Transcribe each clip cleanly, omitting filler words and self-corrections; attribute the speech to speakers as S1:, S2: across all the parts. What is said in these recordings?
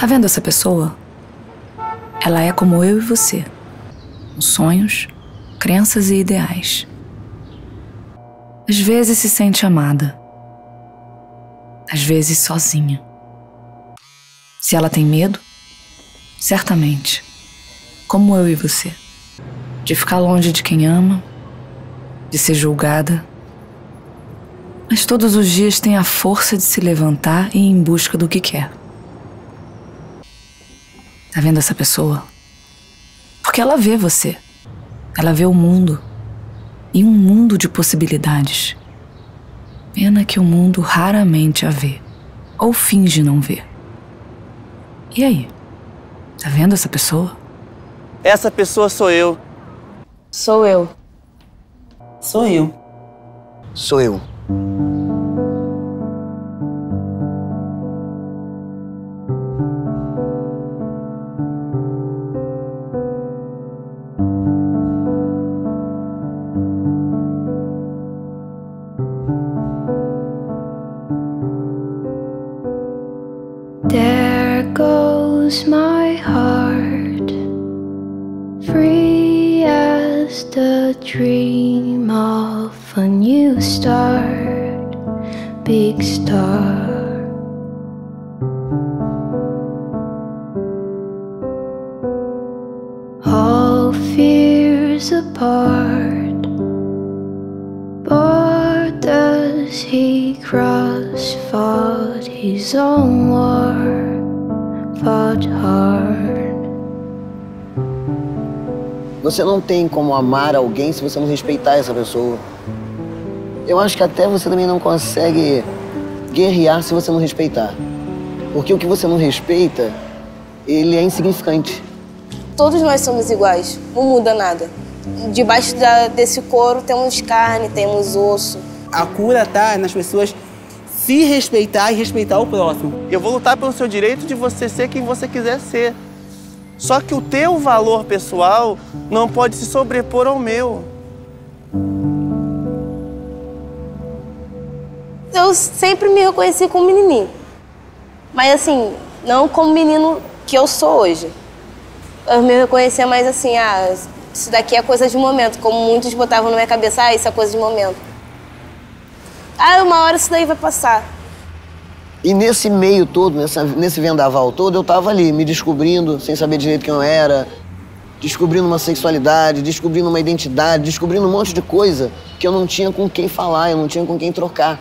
S1: vendo essa pessoa? Ela é como eu e você, com sonhos, crenças e ideais. Às vezes se sente amada, às vezes sozinha. Se ela tem medo, certamente, como eu e você, de ficar longe de quem ama, de ser julgada. Mas todos os dias tem a força de se levantar e ir em busca do que quer. Tá vendo essa pessoa? Porque ela vê você. Ela vê o mundo. E um mundo de possibilidades. Pena que o mundo raramente a vê. Ou finge não ver. E aí? Tá vendo essa pessoa?
S2: Essa pessoa sou eu.
S3: Sou eu.
S4: Sou eu.
S5: Sou eu.
S6: There goes my heart, free as the dream of a new start, big star. All fears apart, borders he crossed, fought his own war, fought hard.
S5: Você não tem como amar alguém se você não respeitar essa pessoa. Eu acho que até você também não consegue guerrear se você não respeitar. Porque o que você não respeita, ele é insignificante.
S3: Todos nós somos iguais, não muda nada. Debaixo desse couro temos carne, temos osso.
S4: A cura tá nas pessoas se respeitar e respeitar o próximo.
S2: Eu vou lutar pelo seu direito de você ser quem você quiser ser. Só que o teu valor pessoal não pode se sobrepor ao meu.
S3: Eu sempre me reconheci como menininho. Mas assim, não como menino que eu sou hoje. Eu me reconhecia mais assim, isso daqui é coisa de momento. Como muitos botavam na minha cabeça, isso é coisa de momento. Uma hora isso daí vai passar.
S5: E nesse meio todo, nesse vendaval todo, eu tava ali, me descobrindo, sem saber direito quem eu era, descobrindo uma sexualidade, descobrindo uma identidade, descobrindo um monte de coisa que eu não tinha com quem falar, eu não tinha com quem trocar.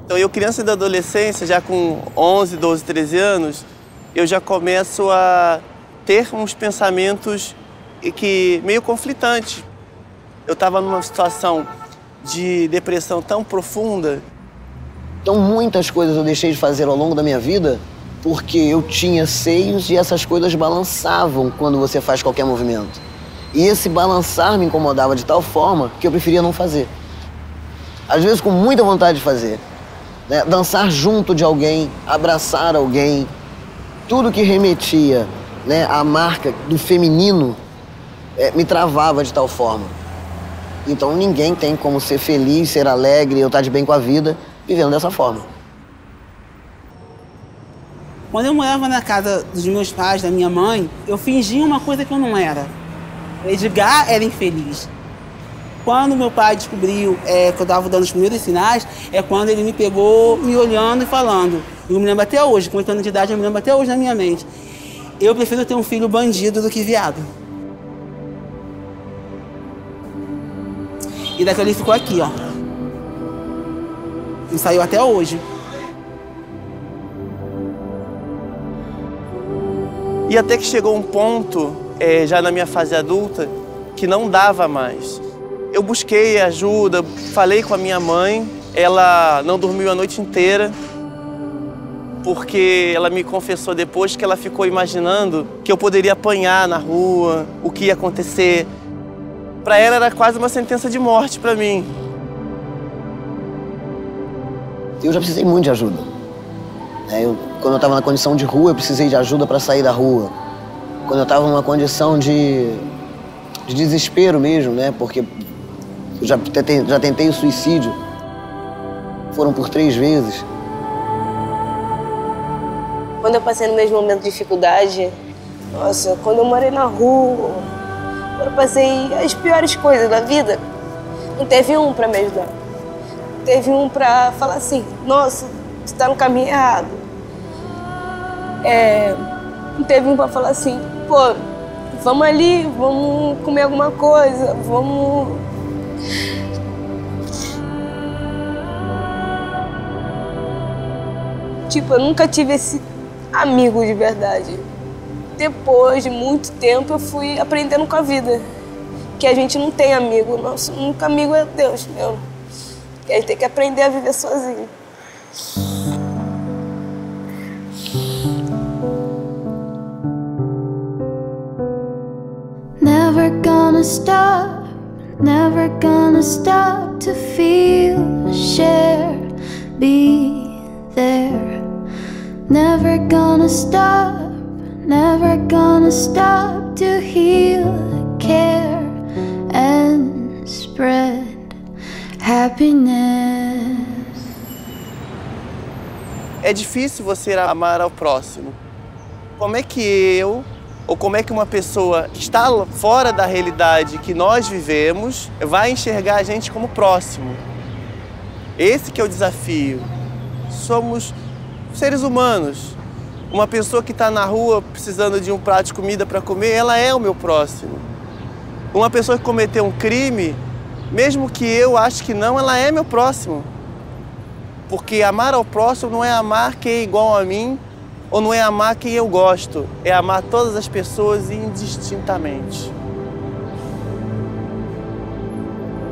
S2: Então, eu, criança da adolescência, já com 11, 12, 13 anos, eu já começo a ter uns pensamentos meio conflitantes. Eu estava numa situação de depressão tão profunda.
S5: Então, muitas coisas eu deixei de fazer ao longo da minha vida porque eu tinha seios e essas coisas balançavam quando você faz qualquer movimento. E esse balançar me incomodava de tal forma que eu preferia não fazer. Às vezes com muita vontade de fazer, né? Dançar junto de alguém, abraçar alguém, tudo que remetia, né, à marca do feminino me travava de tal forma. Então ninguém tem como ser feliz, ser alegre, eu estar de bem com a vida, vivendo dessa forma.
S4: Quando eu morava na casa dos meus pais, da minha mãe, eu fingia uma coisa que eu não era. O Edgar era infeliz. Quando meu pai descobriu que eu estava dando os primeiros sinais, é quando ele me pegou me olhando e falando. Eu me lembro até hoje, com 8 anos de idade, eu me lembro até hoje na minha mente. Eu prefiro ter um filho bandido do que viado. E daquele ficou aqui, ó. E saiu até hoje.
S2: E até que chegou um ponto, já na minha fase adulta, que não dava mais. Eu busquei ajuda, falei com a minha mãe, ela não dormiu a noite inteira, porque ela me confessou depois que ela ficou imaginando que eu poderia apanhar na rua, o que ia acontecer. Para ela era quase uma sentença de morte para mim.
S5: Eu já precisei muito de ajuda. Quando eu estava na condição de rua, eu precisei de ajuda para sair da rua. Quando eu estava numa condição de desespero mesmo, né? Porque eu já tentei o suicídio. Foram por 3 vezes.
S3: Quando eu passei no mesmo momento de dificuldade, nossa, quando eu morei na rua, quando eu passei as piores coisas da vida, não teve um pra me ajudar. Não teve um pra falar assim, nossa, você tá no caminho errado. Não teve um pra falar assim, pô, vamos ali, vamos comer alguma coisa, vamos... Tipo, eu nunca tive esse amigo de verdade. Depois de muito tempo, eu fui aprendendo com a vida. Que a gente não tem amigo, nosso único amigo é Deus mesmo. Que a gente tem que aprender a viver sozinho.
S6: Never gonna stop to feel, share, be there. Never gonna stop to heal, care, and spread happiness.
S2: É difícil você amar ao próximo. Como é que eu, ou como é que uma pessoa que está fora da realidade que nós vivemos vai enxergar a gente como próximo? Esse que é o desafio. Somos seres humanos. Uma pessoa que está na rua precisando de um prato de comida para comer, ela é o meu próximo. Uma pessoa que cometeu um crime, mesmo que eu ache que não, ela é meu próximo. Porque amar ao próximo não é amar quem é igual a mim, ou não é amar quem eu gosto, é amar todas as pessoas indistintamente.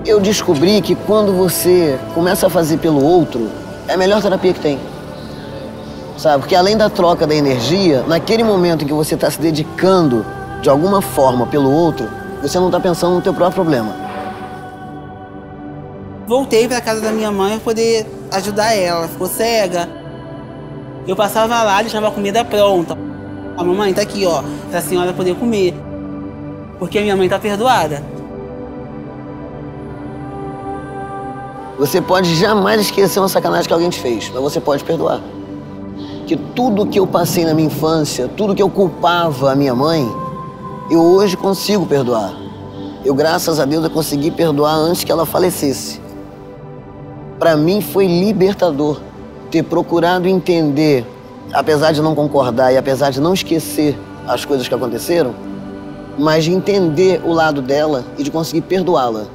S5: Eu descobri que quando você começa a fazer pelo outro, é a melhor terapia que tem. Sabe? Porque além da troca da energia, naquele momento em que você está se dedicando de alguma forma pelo outro, você não está pensando no teu próprio problema.
S4: Voltei para casa da minha mãe para poder ajudar ela. Ela ficou cega. Eu passava lá, deixava a comida pronta. A mamãe tá aqui, ó, pra senhora poder comer. Porque a minha mãe tá perdoada.
S5: Você pode jamais esquecer uma sacanagem que alguém te fez, mas você pode perdoar. Que tudo que eu passei na minha infância, tudo que eu culpava a minha mãe, eu hoje consigo perdoar. Eu, graças a Deus, eu consegui perdoar antes que ela falecesse. Para mim foi libertador ter procurado entender, apesar de não concordar e apesar de não esquecer as coisas que aconteceram, mas de entender o lado dela e de conseguir perdoá-la,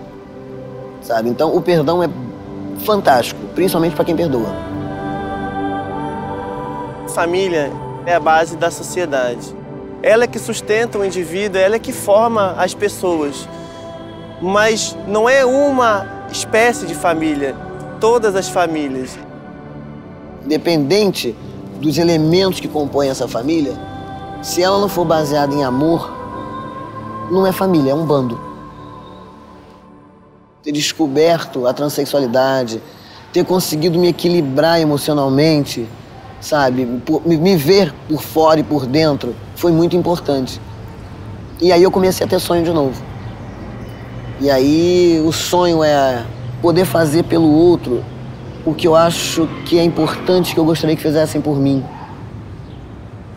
S5: sabe? Então o perdão é fantástico, principalmente para quem perdoa.
S2: Família é a base da sociedade. Ela é que sustenta o indivíduo, ela é que forma as pessoas. Mas não é uma espécie de família, todas as famílias.
S5: Independente dos elementos que compõem essa família, se ela não for baseada em amor, não é família, é um bando. Ter descoberto a transexualidade, ter conseguido me equilibrar emocionalmente, sabe? Me ver por fora e por dentro foi muito importante. E aí eu comecei a ter sonho de novo. E aí o sonho é poder fazer pelo outro o que eu acho que é importante, que eu gostaria que fizessem por mim.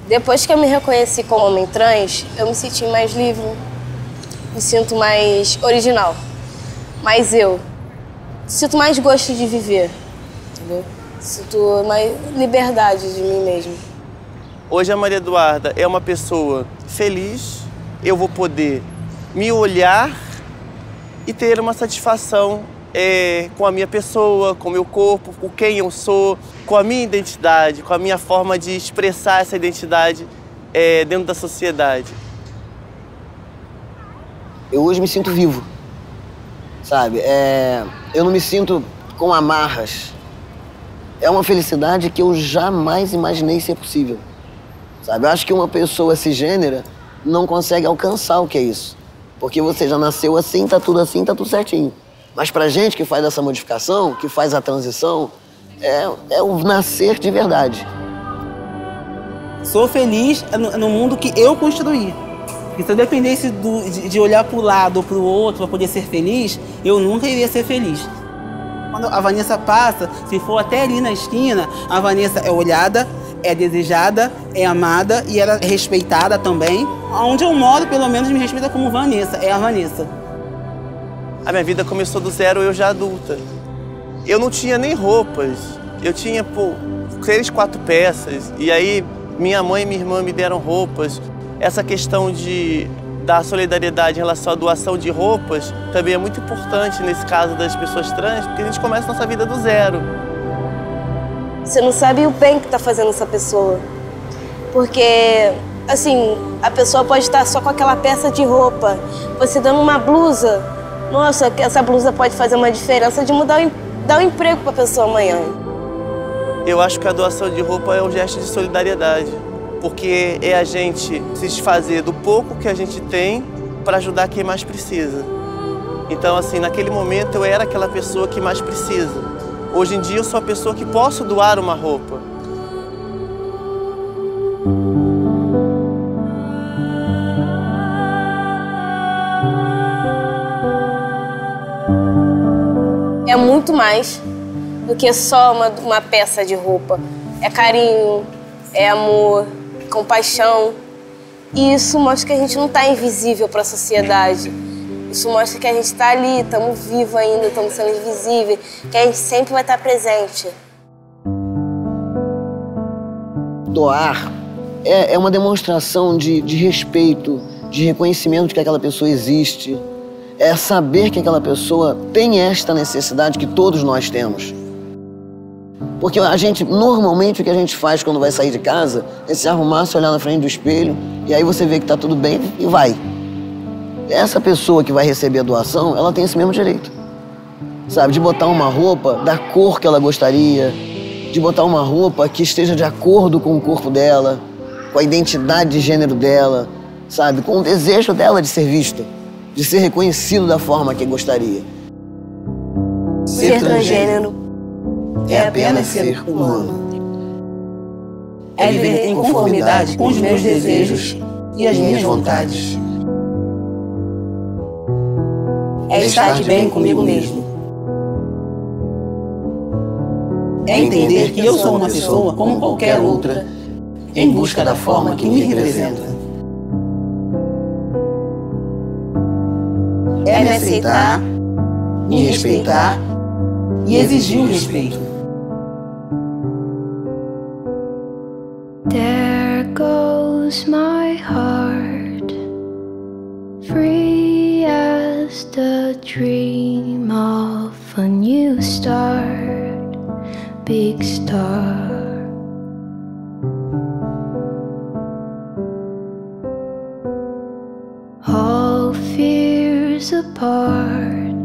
S3: Depois que eu me reconheci como homem trans, eu me senti mais livre, me sinto mais original, mais eu. Sinto mais gosto de viver, entendeu? Sinto mais liberdade de mim mesmo.
S2: Hoje a Maria Eduarda é uma pessoa feliz, eu vou poder me olhar e ter uma satisfação com a minha pessoa, com o meu corpo, com quem eu sou, com a minha identidade, com a minha forma de expressar essa identidade dentro da sociedade.
S5: Eu hoje me sinto vivo, sabe? Eu não me sinto com amarras. É uma felicidade que eu jamais imaginei ser possível, sabe? Eu acho que uma pessoa cisgênera não consegue alcançar o que é isso. Porque você já nasceu assim, tá tudo certinho. Mas pra gente que faz essa modificação, que faz a transição, é o nascer de verdade.
S4: Sou feliz no mundo que eu construí. E se eu dependesse de olhar pro lado ou pro outro para poder ser feliz, eu nunca iria ser feliz. Quando a Vanessa passa, se for até ali na esquina, a Vanessa é olhada, é desejada, é amada e ela é respeitada também. Onde eu moro, pelo menos, me respeita como Vanessa, é a Vanessa.
S2: A minha vida começou do zero, eu já adulta. Eu não tinha nem roupas, eu tinha 3, 4 peças, e aí minha mãe e minha irmã me deram roupas. Essa questão da solidariedade em relação à doação de roupas também é muito importante nesse caso das pessoas trans, porque a gente começa a nossa vida do zero.
S3: Você não sabe o bem que tá fazendo essa pessoa. Porque, assim, a pessoa pode estar só com aquela peça de roupa. Você dando uma blusa, nossa, essa blusa pode fazer uma diferença de dar um emprego para a pessoa amanhã.
S2: Eu acho que a doação de roupa é um gesto de solidariedade, porque é a gente se desfazer do pouco que a gente tem para ajudar quem mais precisa. Então, assim, naquele momento eu era aquela pessoa que mais precisa. Hoje em dia eu sou a pessoa que posso doar uma roupa.
S3: É muito mais do que só uma peça de roupa. É carinho, é amor, compaixão. E isso mostra que a gente não está invisível para a sociedade. Isso mostra que a gente está ali, estamos vivos ainda, estamos sendo invisíveis, que a gente sempre vai estar presente.
S5: Doar é uma demonstração de respeito, de reconhecimento de que aquela pessoa existe. É saber que aquela pessoa tem esta necessidade que todos nós temos. Porque normalmente o que a gente faz quando vai sair de casa é se arrumar, se olhar na frente do espelho, e aí você vê que tá tudo bem e vai. Essa pessoa que vai receber a doação, ela tem esse mesmo direito. Sabe, de botar uma roupa da cor que ela gostaria, de botar uma roupa que esteja de acordo com o corpo dela, com a identidade de gênero dela, sabe, com o desejo dela de ser vista, de ser reconhecido da forma que gostaria.
S3: Ser transgênero
S5: é apenas ser humano.
S4: É viver em conformidade com os meus desejos e as minhas vontades. É estar de bem comigo mesmo. É entender que eu sou uma pessoa como qualquer outra, em busca da forma que me representa. É me aceitar, me respeitar e exigir o respeito.
S6: There goes my heart, free as the dream of a new start, big star. All fears apart,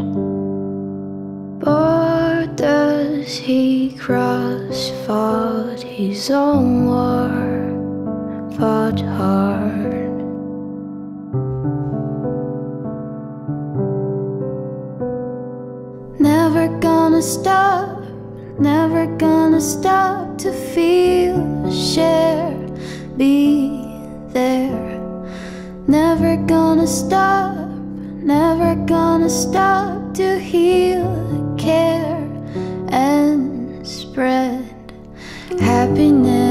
S6: borders he crossed, fought his own war, fought hard. Never gonna stop to feel, share, be there. Never gonna stop to heal, care, and spread happiness.